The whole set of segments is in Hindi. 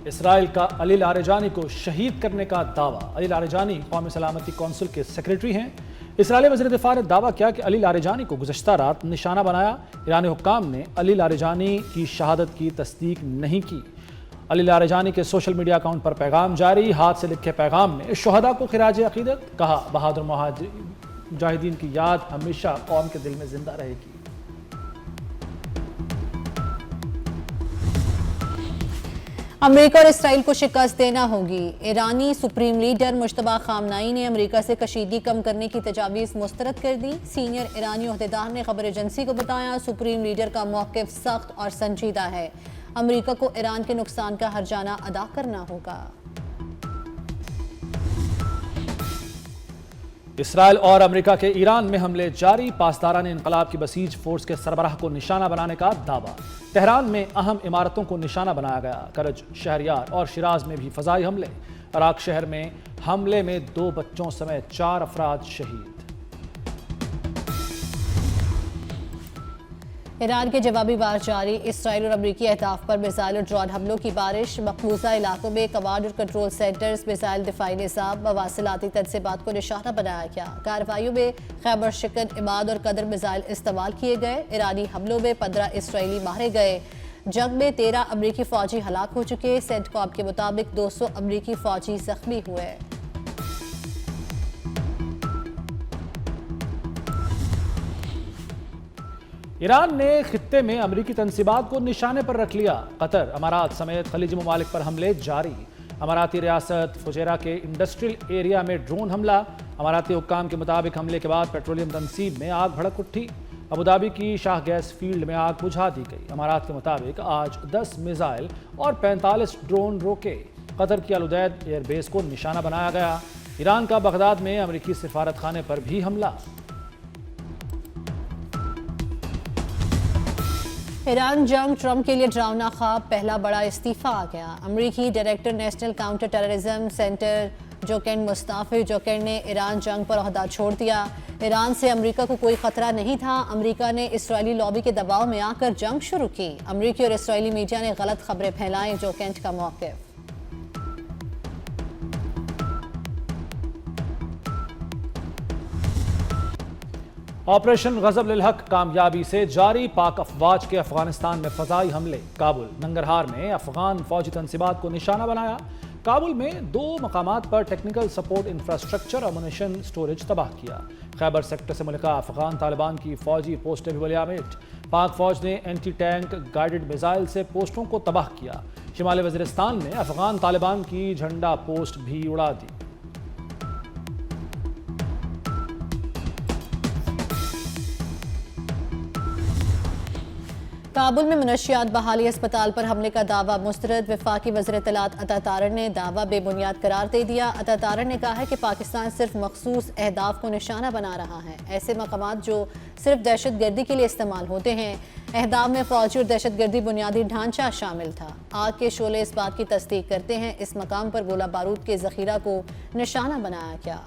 इसराइल का अली लारेजानी को शहीद करने का दावा। अली लारेजानी कौमी सलामती कौंसिल के सेक्रेटरी हैं। इसराइली वज़ीर दिफा ने दावा किया कि अली लारेजानी को गुज़श्ता रात निशाना बनाया। ईरानी हुक्काम ने अली लारेजानी की शहादत की तस्दीक नहीं की। अली लारेजानी के सोशल मीडिया अकाउंट पर पैगाम जारी। हाथ से लिखे पैगाम में शुहदा को खिराज अकीदत, कहा बहादुर मुजाहिदीन की याद हमेशा कौम के दिल में जिंदा रहेगी। अमेरिका और इसराइल को शिकस्त देना होगी। ईरानी सुप्रीम लीडर मुश्तबा खामनाई ने अमेरिका से कशीदगी कम करने की तजावीज़ मुस्तरद कर दी। सीनियर ईरानी ओहदेदार ने खबर एजेंसी को बताया, सुप्रीम लीडर का मौक़िफ़ सख्त और संजीदा है। अमेरिका को ईरान के नुकसान का हर्जाना अदा करना होगा। इसराइल और अमेरिका के ईरान में हमले जारी। पासदारान इनकलाब की बसीज फोर्स के सरबराह को निशाना बनाने का दावा। तेहरान में अहम इमारतों को निशाना बनाया गया। करज, शहरयार और शिराज में भी फजाई हमले। इराक शहर में हमले में 2 बच्चों समेत 4 अफराद शहीद। ईरान के जवाबी वार जारी। इसराइल और अमरीकी अहदाफ पर मिसाइल और ड्रोन हमलों की बारिश। मकबूजा इलाकों में कमांड और कंट्रोल सेंटर्स, मिसाइल दिफाई निज़ाम, मवासिलाती तंसीबात को निशाना बनाया गया। कार्रवाइयों में खैबर शिकन, इमाद और कदर मिसाइल इस्तेमाल किए गए। ईरानी हमलों में 15 इसराइली मारे गए। जंग में 13 अमरीकी फौजी हलाक हो चुके। सेंटकॉम के मुताबिक 200 अमरीकी फौजी जख्मी हुए। ईरान ने खित्ते में अमरीकी तंसीबात को निशाने पर रख लिया। कतर, अमारात समेत खलीजी ममालिक पर हमले जारी। अमाराती रियासत फुजेरा के इंडस्ट्रियल एरिया में ड्रोन हमला। अमाराती हुक्काम के मुताबिक हमले के बाद पेट्रोलियम तंसीब में आग भड़क उठी। अबुधाबी की शाह गैस फील्ड में आग बुझा दी गई। अमारात के मुताबिक आज 10 मिसाइल और 45 ड्रोन रोके। कतर की अल-उदैद एयरबेस को निशाना बनाया गया। ईरान का बगदाद में अमरीकी सिफारत खाने पर भी हमला। ईरान जंग, ट्रंप के लिए डरावना ख्वाब, पहला बड़ा इस्तीफा आ गया। अमरीकी director national counter terrorism centre Joe Kent मुस्ताफिर जोकेन ने ईरान जंग पर ओहदा छोड़ दिया। ईरान से अमरीका को कोई खतरा नहीं था। अमरीका ने इसराइली लॉबी के दबाव में आकर जंग शुरू की। अमरीकी और इसराइली मीडिया ने गलत खबरें फैलाई। जोकेन का मौक़िफ़। ऑपरेशन गजब लिल हक कामयाबी से जारी। पाक अफवाज के अफगानिस्तान में फजाई हमले। काबुल, नंगरहार में अफगान फौजी तंसीबात को निशाना बनाया। काबुल में 2 मकामात पर टेक्निकल सपोर्ट इंफ्रास्ट्रक्चर और अम्यूनिशन स्टोरेज तबाह किया। खैबर सेक्टर से मुल्का अफगान तालिबान की फौजी पोस्टें भी बलियामिट। पाक फौज ने एंटी टैंक गाइडेड मिसाइल से पोस्टों को तबाह किया। शिमाली वज़ीरिस्तान में अफगान तालिबान की झंडा पोस्ट भी उड़ा दी। काबुल में मनशियात बहाली अस्पताल पर हमले का दावा मुस्तरद। वफाकी वज़ीर इत्तलात अता तारर ने दावा बेबुनियाद करार दे दिया। अता तारर ने कहा है कि पाकिस्तान सिर्फ मखसूस अहदाफ को निशाना बना रहा है, ऐसे मकामात जो सिर्फ दहशत गर्दी के लिए इस्तेमाल होते हैं। अहदाफ में फौजी और दहशत गर्दी बुनियादी ढांचा शामिल था। आग के शोले इस बात की तस्दीक करते हैं, इस मकाम पर गोला बारूद के जखीरा को निशाना बनाया गया।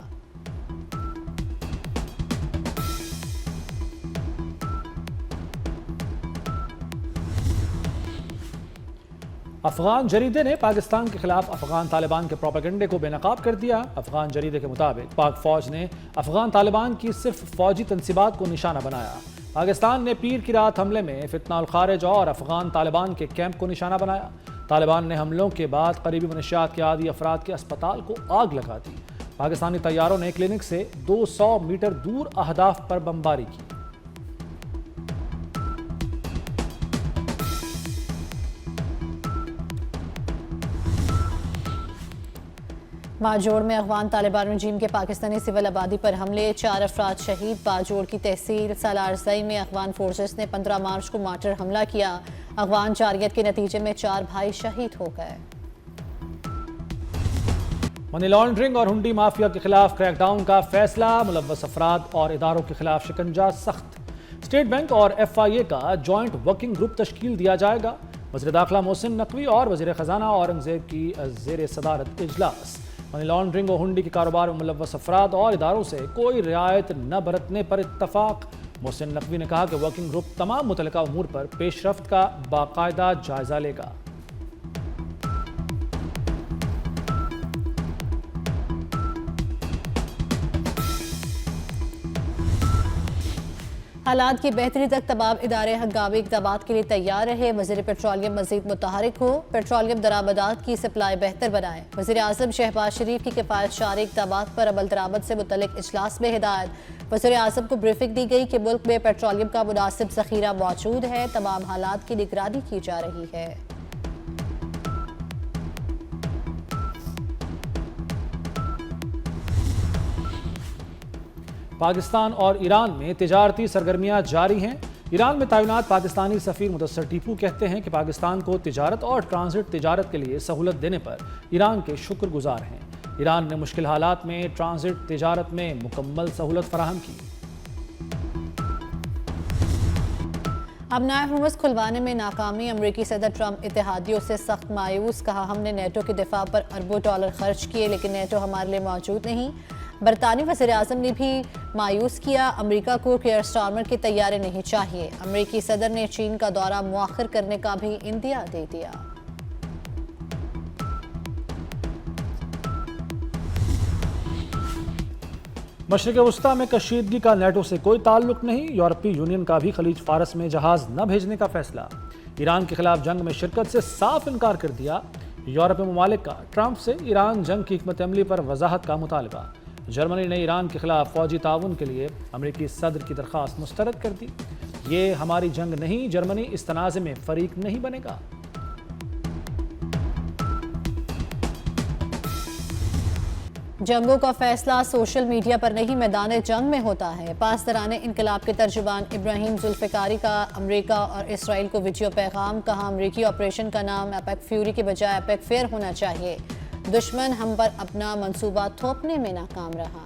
अफगान जरीदे ने पाकिस्तान के खिलाफ अफगान तालिबान के प्रोपेगेंडे को बेनकाब कर दिया। अफगान जरीदे के मुताबिक पाक फौज ने अफगान तालिबान की सिर्फ फौजी तंसीबात को निशाना बनाया। पाकिस्तान ने पीर की रात हमले में फितना उल खारिज और अफगान तालिबान के कैंप को निशाना बनाया। तालिबान ने हमलों के बाद करीबी मनशियात के आदी अफराद के अस्पताल को आग लगा दी। पाकिस्तानी तैयारों ने क्लिनिक से 200 मीटर दूर अहदाफ पर बमबारी की। बाजोड़ में अफगान तालिबान रजीम के पाकिस्तानी सिविल आबादी पर हमले, 4 अफराद शहीद। बाजोड़ की तहसील सालारजई में अफगान फोर्सेस ने 15 मार्च को मार्टर हमला किया। अफगान जारियत के नतीजे में 4 भाई शहीद हो गए। मनी लॉन्ड्रिंग और हुंडी माफिया के खिलाफ क्रैकडाउन का फैसला। मुलव्वस अफराद और इदारों के खिलाफ शिकंजा सख्त। स्टेट बैंक और FIA का जॉइंट वर्किंग ग्रुप तश्कील दिया जाएगा। वज़ीर दाखिला मोहसिन नकवी और वज़ीर ख़जाना औरंगज़ेब की ज़ेर सदारत इजलास। मनी लॉन्ड्रिंग और हुंडी के कारोबार में मुलव्वस अफराद और इदारों से कोई रियायत न बरतने पर इत्तफाक। मोहसिन नकवी ने कहा कि वर्किंग ग्रुप तमाम मुतल्लिका उमूर पर पेशरफ्त का बाकायदा जायजा लेगा। हालात की बेहतरी तक तमाम इदारे हंगामी इक़दामात के लिए तैयार रहे। वज़ीर पेट्रोलियम मज़ीद मुतहरिक हो, पेट्रोलियम दरामदात की सप्लाई बेहतर बनाए। वज़ीर आज़म शहबाज शरीफ की किफ़ायत शारी इक़दामात पर अमल दरामद से मुतल्लिक़ इजलास में हिदायत। वज़ीर आज़म को ब्रीफिंग दी गई कि मुल्क में पेट्रोलियम का मुनासिब ज़ख़ीरा मौजूद है, तमाम हालात की निगरानी की जा रही है। पाकिस्तान और ईरान में तिजारती सरगर्मियां जारी हैं। ईरान में तैनात पाकिस्तानी सफ़ीर मुदस्सर टीपू कहते हैं कि पाकिस्तान को तिजारत और ट्रांजिट तिजारत के लिए सहूलत देने पर ईरान के शुक्रगुजार हैं। ईरान ने मुश्किल हालात में ट्रांजिट तिजारत में मुकम्मल सहूलत फराहम की। अमनाए हुर्मुज़ खुलवाने में नाकामी, अमरीकी सदर ट्रंप इत्तेहादियों से सख्त मायूस। कहा, हमने नेटो के दिफा पर अरबों डॉलर खर्च किए लेकिन नेटो हमारे लिए मौजूद नहीं। बरतानी वज़ीर आज़म ने भी मायूस किया, अमरीका को केयर स्टार्मर की तैयारी नहीं चाहिए। अमरीकी सदर ने चीन का दौरा मुअख्खर करने का भी इंदिया दे दिया। मशरिक़ वस्ता में कशीदगी का नेटो से कोई ताल्लुक नहीं। यूरोपीय यूनियन का भी खलीज फारस में जहाज न भेजने का फैसला। ईरान के खिलाफ जंग में शिरकत से साफ इनकार कर दिया। यूरोपीय ममालिक का ट्रंप से ईरान जंग की हिकमत अमली पर वजाहत का मुतालबा। जर्मनी ने ईरान के खिलाफ फौजी ताउन के लिए अमरीकी सदर की दरख्वास्त मुस्तरद कर दी। ये हमारी जंग नहीं, जर्मनी इस तनाज़े में फरीक नहीं बनेगा। जंगों का फैसला सोशल मीडिया पर नहीं, मैदान जंग में होता है। पासदारान इनकलाब के तर्जुबान इब्राहिम जुल्फ़िकारी का अमरीका और इसराइल को वीडियो पैगाम। कहा, अमरीकी ऑपरेशन का नाम एपेक फ्यूरी के बजाय एपेक फेयर होना चाहिए। दुश्मन हम पर अपना मंसूबा थोपने में नाकाम रहा।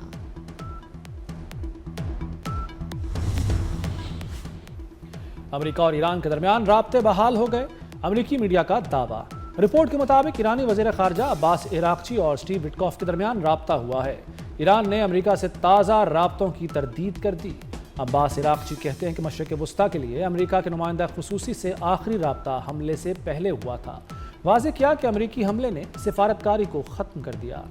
अमेरिका और ईरान के दरमियान राब्ते बहाल हो गए, अमेरिकी मीडिया का दावा। रिपोर्ट के मुताबिक ईरानी वज़ीर ख़ारजा अब्बास इराक़ची और स्टीव विटकॉफ के दरमियान राब्ता हुआ है। ईरान ने अमेरिका से ताज़ा राब्तों की तरदीद कर दी। अब्बास इराक़ची कहते हैं कि मशरिक़ वस्ता के लिए अमेरिका के नुमाइंदा ख़ुसूसी से आखिरी राब्ता हमले से पहले हुआ था। वाज़ेह किया कि अमेरिकी हमले ने सिफारतकारी को ख़त्म कर दिया।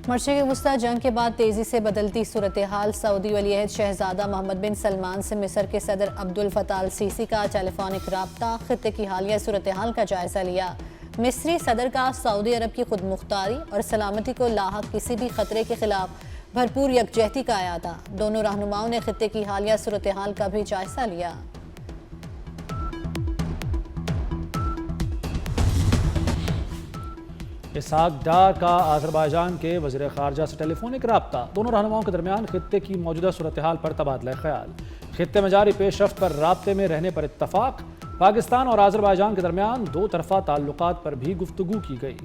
मशरिक़ वस्ता जंग के बाद तेज़ी से बदलती सूरत हाल। सऊदी वलीअहद शहजादा मोहम्मद बिन सलमान से मिस्र के सदर अब्दुल फताह अल सीसी का टेलीफोनिक राब्ता। खित्ते की हालिया सूरत हाल का जायजा लिया। मिस्री सदर का सऊदी अरब की खुद मुख्तारी और सलामती को लाहक किसी भी खतरे के खिलाफ भरपूर यकजहती का अयादा। दोनों रहनुमाओं ने खित्ते की हालिया सूरत हाल का भी जायजा लिया। इसहाक डार का आज़रबाईजान के वज़ीर ख़ारजा से टेलीफोनिक राब्ता। दोनों रहनुमाओं के दरमियान खित्ते की मौजूदा सूरत हाल पर तबादला ख्याल। खित्ते में जारी पेशरफ्त पर राब्ते में रहने पर इत्तफाक। पाकिस्तान और आज़रबाईजान के दरमियान दो तरफ़ा ताल्लुकात पर भी गुफ्तगू की गई।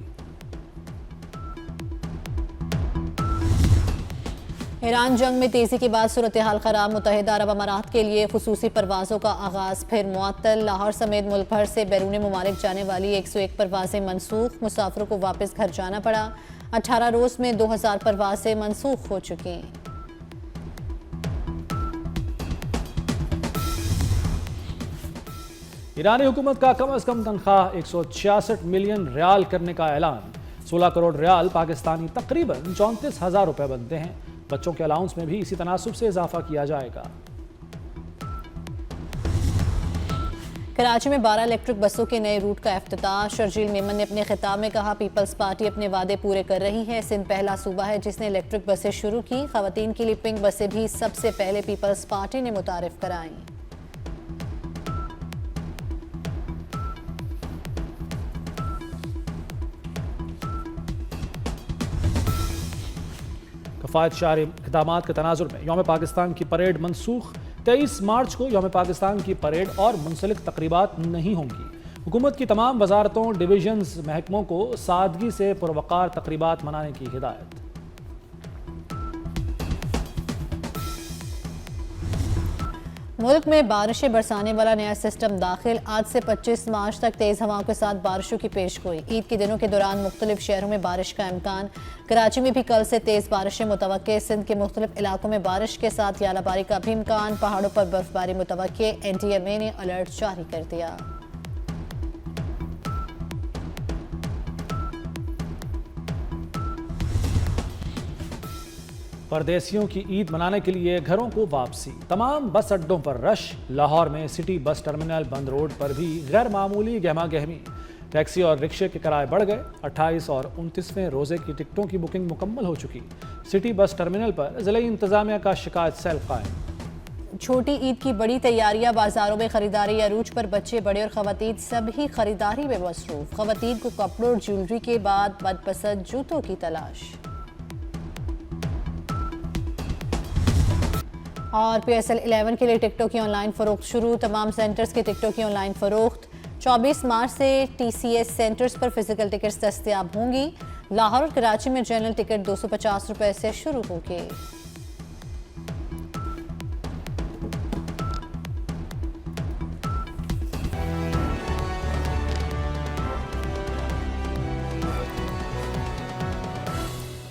ईरान जंग में तेजी के बाद सूरत हाल खराब। मुत्तहिदा अरब अमारात के लिए खुसूसी परवाज़ों का आगाज़ फिर मुअत्तल। लाहौर समेत मुल्क भर से बैरून ममालिक जाने वाली 101 परवाज़ें मनसूख। मुसाफिरों को वापस घर जाना पड़ा। 18 रोज़ में 2000 परवाज़ें मनसूख हो चुकी। ईरानी हुकूमत का कम अज़ कम तनख्वाह 166 मिलियन रियाल करने का ऐलान। 16 करोड़ रियाल पाकिस्तानी तकरीबन 34,000 रुपये बनते हैं। बच्चों के अलाउंस में भी इसी तनासुब से इजाफा किया जाएगा। कराची में 12 इलेक्ट्रिक बसों के नए रूट का इफ्तिताह। शर्जील मेमन ने अपने खिताब में कहा, पीपल्स पार्टी अपने वादे पूरे कर रही है। सिंध पहला सूबा है जिसने इलेक्ट्रिक बसें शुरू की। खवातीन के लिए पिंक बसें भी सबसे पहले पीपल्स पार्टी ने मुतारिफ कराई। कफ़ायत शारी इक़दामात के तनाजुर में यौम पाकिस्तान की परेड मनसूख। 23 मार्च को यौम पाकिस्तान की परेड और मुंसलिक तकरीबात नहीं होंगी। हुकूमत की तमाम वजारतों, डिवीजन्स, महकमों को सादगी से पुरवकार तकरीबात मनाने की हिदायत। मुल्क में बारिशें बरसाने वाला नया सिस्टम दाखिल। आज से 25 मार्च तक तेज़ हवाओं के साथ बारिशों की पेशगोई। ईद के दिनों के दौरान मुख्तलिफ शहरों में बारिश का इम्कान। कराची में भी कल से तेज़ बारिशें मुतवक्के। सिंध के मुख्तलिफ इलाकों में बारिश के साथ यालाबारी का भी इम्कान। पहाड़ों पर बर्फबारी मुतवक्के। NTMA ने अलर्ट जारी कर दिया। परदेसियों की ईद मनाने के लिए घरों को वापसी। तमाम बस अड्डों पर रश। लाहौर में सिटी बस टर्मिनल बंद रोड पर भी गैर मामूली गहमा गहमी। टैक्सी और रिक्शे के किराए बढ़ गए। 28 और 29वें रोजे की टिकटों की बुकिंग मुकम्मल हो चुकी। सिटी बस टर्मिनल पर जिला इंतजामिया का शिकायत सेल कायम। छोटी ईद की बड़ी तैयारियां, बाजारों में खरीदारी अरूज पर। बच्चे, बड़े और खवातीन सभी खरीदारी में मसरूफ। खवातीन को कपड़ों और ज्वेलरी के बाद मनपसंद जूतों की तलाश। और PSL 11 के लिए टिकटों की ऑनलाइन फरोख्त शुरू। तमाम सेंटर्स के टिकटों की ऑनलाइन फरोख्त। 24 मार्च से TCS सेंटर्स पर फिजिकल टिकट्स दस्तयाब होंगी। लाहौर और कराची में जनरल टिकट 250 रुपए से शुरू होंगे।